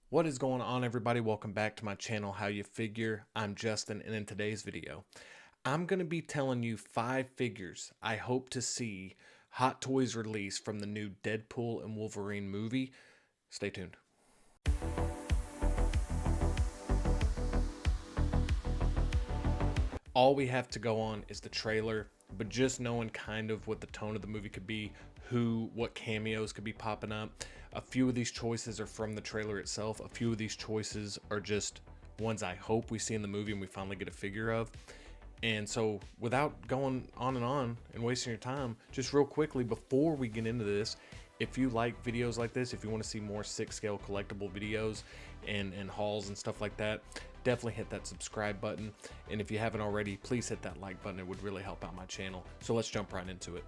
What is going on, everybody? Welcome back to my channel, How You Figure. I'm Justin, and in today's video, I'm going to be telling you 5 figures I hope to see Hot Toys release from the new Deadpool and Wolverine movie. Stay tuned. All we have to go on is the trailer, but just knowing kind of what the tone of the movie could be, what cameos could be popping up. A few of these choices are from the trailer itself. A few of these choices are just ones I hope we see in the movie and we finally get a figure of. And so without going on and wasting your time, just real quickly before we get into this, if you like videos like this, if you want to see more 6-scale collectible videos and hauls and stuff like that, definitely hit that subscribe button. And if you haven't already, please hit that like button. It would really help out my channel. So let's jump right into it.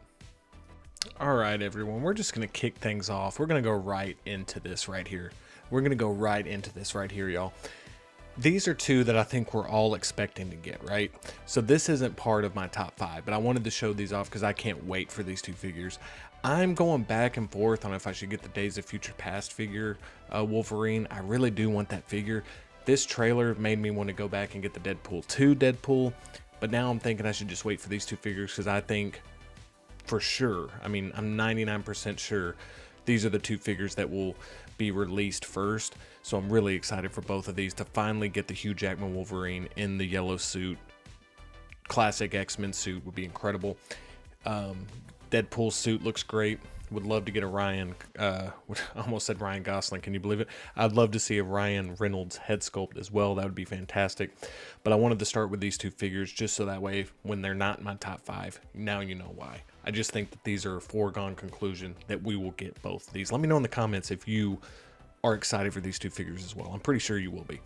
All right, everyone, we're just going to kick things off. We're going to go right into this right here. Y'all. These are two that I think we're all expecting to get, right? So this isn't part of my top 5, but I wanted to show these off because I can't wait for these two figures. I'm going back and forth on if I should get the Days of Future Past figure, Wolverine. I really do want that figure. This trailer made me want to go back and get the Deadpool 2 Deadpool, but now I'm thinking I should just wait for these two figures because I think for sure, I'm 99% sure these are the two figures that will be released first. So I'm really excited for both of these to finally get the Hugh Jackman Wolverine in the yellow suit. Classic X-Men suit would be incredible. Deadpool suit looks great. Would love to get a Ryan, I almost said Ryan Gosling, can you believe it? I'd love to see a Ryan Reynolds head sculpt as well. That would be fantastic. But I wanted to start with these two figures just so that way when they're not in my top 5, now you know why. I just think that these are a foregone conclusion that we will get both of these. Let me know in the comments if you are excited for these two figures as well. I'm pretty sure you will be.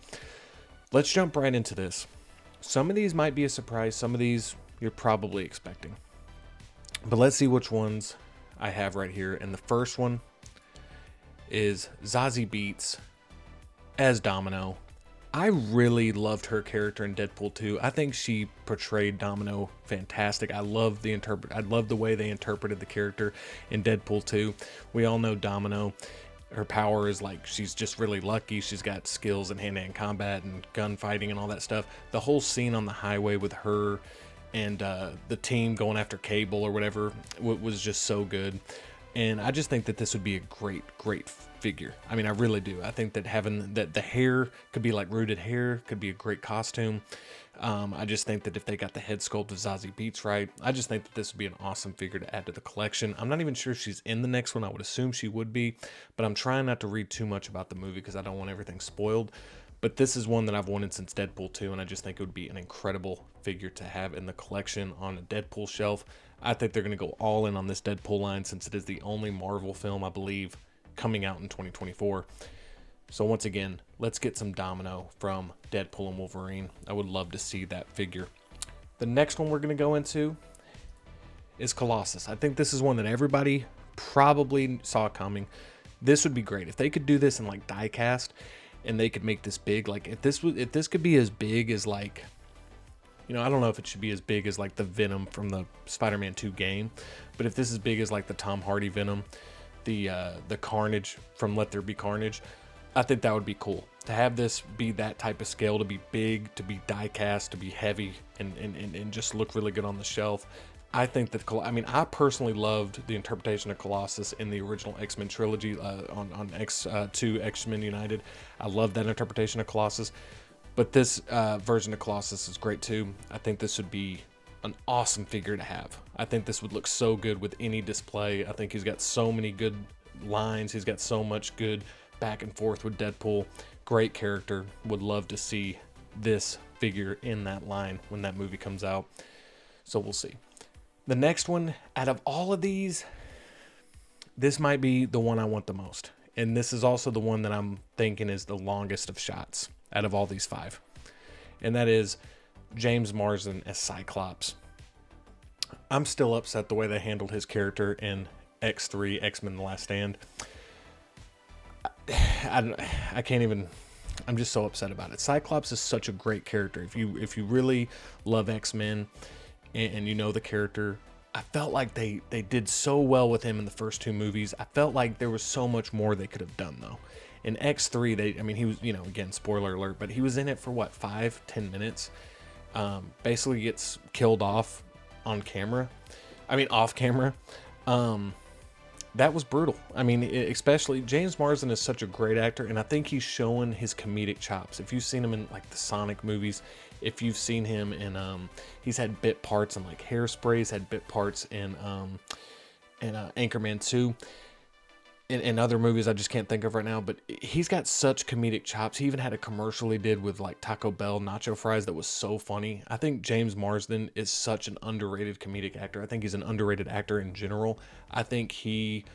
Let's jump right into this. Some of these might be a surprise. Some of these you're probably expecting. But let's see which ones I have right here. And the first one is Zazie Beetz as Domino. I really loved her character in Deadpool 2. I think she portrayed Domino fantastic. I love the way they interpreted the character in Deadpool 2. We all know Domino. Her power is like she's just really lucky. She's got skills in hand-to-hand combat and gunfighting and all that stuff. The whole scene on the highway with her and the team going after Cable or whatever was just so good. And I just think that this would be a great figure. I really do. I think that having that the hair could be like rooted hair, could be a great costume. I just think that if they got the head sculpt of Zazie Beetz right, I just think that this would be an awesome figure to add to the collection. I'm not even sure if she's in the next one. I would assume she would be, but I'm trying not to read too much about the movie because I don't want everything spoiled. But this is one that I've wanted since Deadpool 2, and I just think it would be an incredible figure to have in the collection on a Deadpool shelf. I think they're going to go all in on this Deadpool line since it is the only Marvel film, I believe, coming out in 2024. So once again, let's get some Domino from Deadpool and Wolverine. I would love to see that figure. The next one we're going to go into is Colossus. I think this is one that everybody probably saw coming. This would be great. If they could do this in like die cast and they could make this big, like if this could be as big as like, I don't know if it should be as big as like the Venom from the Spider-Man 2 game, but if this is big as like the Tom Hardy Venom, the Carnage from Let There Be Carnage, I think that would be cool. To have this be that type of scale, to be big, to be die cast, to be heavy, and just look really good on the shelf. I think that, I personally loved the interpretation of Colossus in the original X-Men trilogy on X2 X-Men United. I love that interpretation of Colossus. But this version of Colossus is great too. I think this would be an awesome figure to have. I think this would look so good with any display. I think he's got so many good lines. He's got so much good back and forth with Deadpool. Great character. Would love to see this figure in that line when that movie comes out. So we'll see. The next one, out of all of these, this might be the one I want the most. And this is also the one that I'm thinking is the longest of shots out of all these 5. And that is James Marsden as Cyclops. I'm still upset the way they handled his character in X3, X-Men The Last Stand. I can't even, I'm just so upset about it. Cyclops is such a great character. If you really love X-Men and you know the character, I felt like they did so well with him in the first 2 movies. I felt like there was so much more they could have done though. In X3, I mean, he was, again, spoiler alert, but he was in it for what, 5-10 minutes? Basically gets killed off on camera. I mean, off camera. That was brutal. I mean, especially James Marsden is such a great actor, and I think he's showing his comedic chops. If you've seen him in like the Sonic movies, if you've seen him in, he's had bit parts in like Hairspray, he's had bit parts in Anchorman 2. In other movies I just can't think of right now, but he's got such comedic chops. He even had a commercial he did with like Taco Bell nacho fries that was so funny. I think James Marsden is such an underrated comedic actor. I think he's an underrated actor in general. I think he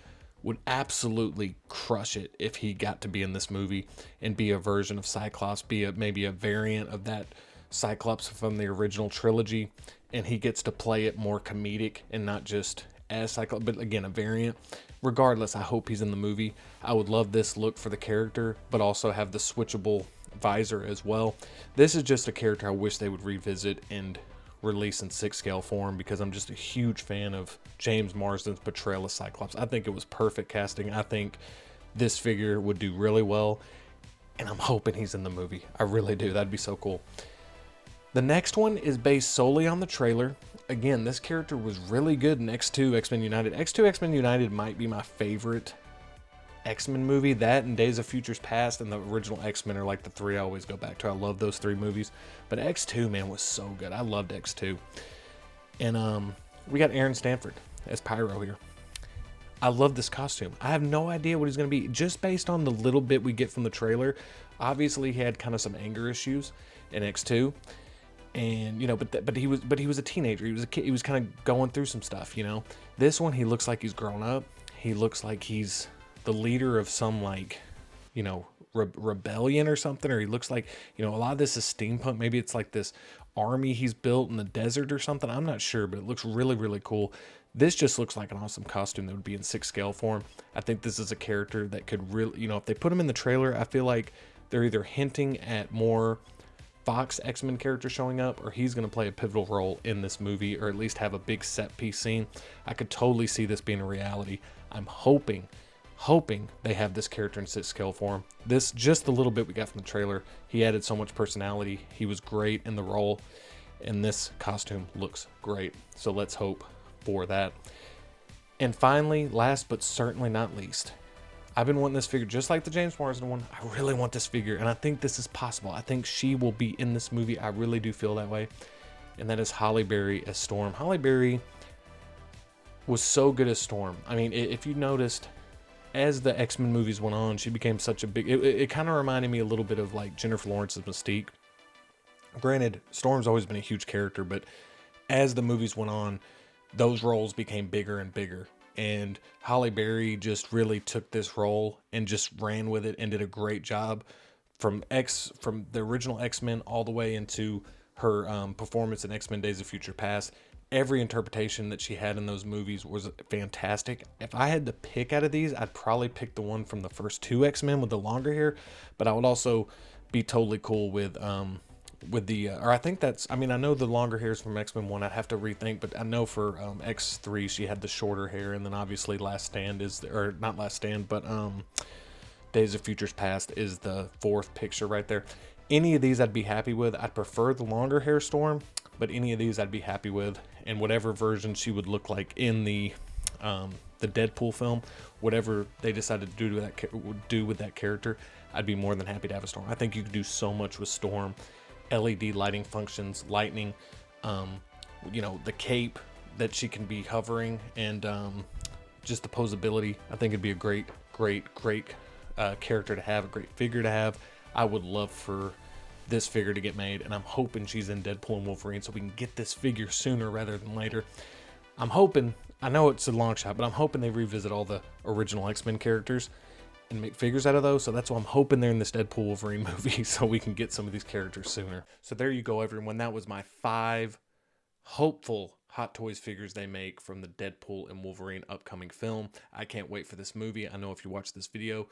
would absolutely crush it if he got to be in this movie and be a version of Cyclops, maybe a variant of that Cyclops from the original trilogy, and he gets to play it more comedic and not just as Cyclops, but again, a variant. Regardless, I hope he's in the movie. I would love this look for the character, but also have the switchable visor as well. This is just a character I wish they would revisit and release in 6-scale form, because I'm just a huge fan of James Marsden's portrayal of Cyclops. I think it was perfect casting. I think this figure would do really well, and I'm hoping he's in the movie. I really do. That'd be so cool. The next one is based solely on the trailer. Again, this character was really good in X2 X-Men United. X2 X-Men United might be my favorite X-Men movie. That and Days of Futures Past and the original X-Men are like the three I always go back to. I love those three movies. But X2, man, was so good. I loved X2. And we got Aaron Stanford as Pyro here. I love this costume. I have no idea what he's going to be. Just based on the little bit we get from the trailer, obviously he had kind of some anger issues in X2. And but he was a teenager. He was a kid. He was kind of going through some stuff. This one, he looks like he's grown up. He looks like he's the leader of some rebellion or something. Or he looks like a lot of this is steampunk. Maybe it's like this army he's built in the desert or something. I'm not sure, but it looks really, really cool. This just looks like an awesome costume that would be in 6-scale form. I think this is a character that could really, if they put him in the trailer, I feel like they're either hinting at more Fox X-Men character showing up, or he's going to play a pivotal role in this movie, or at least have a big set piece scene. I could totally see this being a reality. I'm hoping they have this character in 6-scale form. This, just the little bit we got from the trailer, he added so much personality. He was great in the role, and this costume looks great. So let's hope for that. And finally, last but certainly not least, I've been wanting this figure just like the James Marsden one. I really want this figure, and I think this is possible. I think she will be in this movie. I really do feel that way. And that is Halle Berry as Storm. Halle Berry was so good as Storm. I mean, if you noticed, as the X-Men movies went on, she became such a big... It kind of reminded me a little bit of like Jennifer Lawrence's Mystique. Granted, Storm's always been a huge character, but as the movies went on, those roles became bigger and bigger. And Halle Berry just really took this role and just ran with it and did a great job from the original X-Men all the way into her performance in X-Men Days of Future Past. Every interpretation that she had in those movies was fantastic. If I had to pick out of these, I'd probably pick the one from the first two X-Men with the longer hair, but I would also be totally cool with the or I think that's, I mean, I know the longer hairs from X-Men 1, I'd have to rethink, but I know for X3 she had the shorter hair, and then obviously Last Stand is or not Last Stand, but Days of Futures Past is the fourth picture right there. Any of these I'd be happy with. I'd prefer the longer hair Storm, but any of these I'd be happy with, and whatever version she would look like in the Deadpool film, whatever they decided to do with that character, I'd be more than happy to have a Storm. I think you could do so much with Storm. LED lighting functions, lightning, the cape that she can be hovering, and just the posability. I think it'd be a great character to have, a great figure to have. I would love for this figure to get made, and I'm hoping she's in Deadpool and Wolverine so we can get this figure sooner rather than later. I'm hoping, I know it's a long shot, but I'm hoping they revisit all the original X-Men characters and make figures out of those. So that's why I'm hoping they're in this Deadpool Wolverine movie so we can get some of these characters sooner. So there you go, everyone. That was my 5 hopeful Hot Toys figures they make from the Deadpool and Wolverine upcoming film. I can't wait for this movie. I know if you watch this video,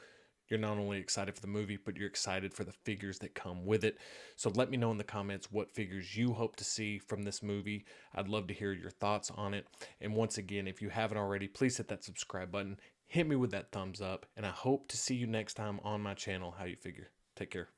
you're not only excited for the movie, but you're excited for the figures that come with it. So let me know in the comments what figures you hope to see from this movie. I'd love to hear your thoughts on it. And once again, if you haven't already, please hit that subscribe button. hit me with that thumbs up, and I hope to see you next time on my channel, How You Figure. Take care.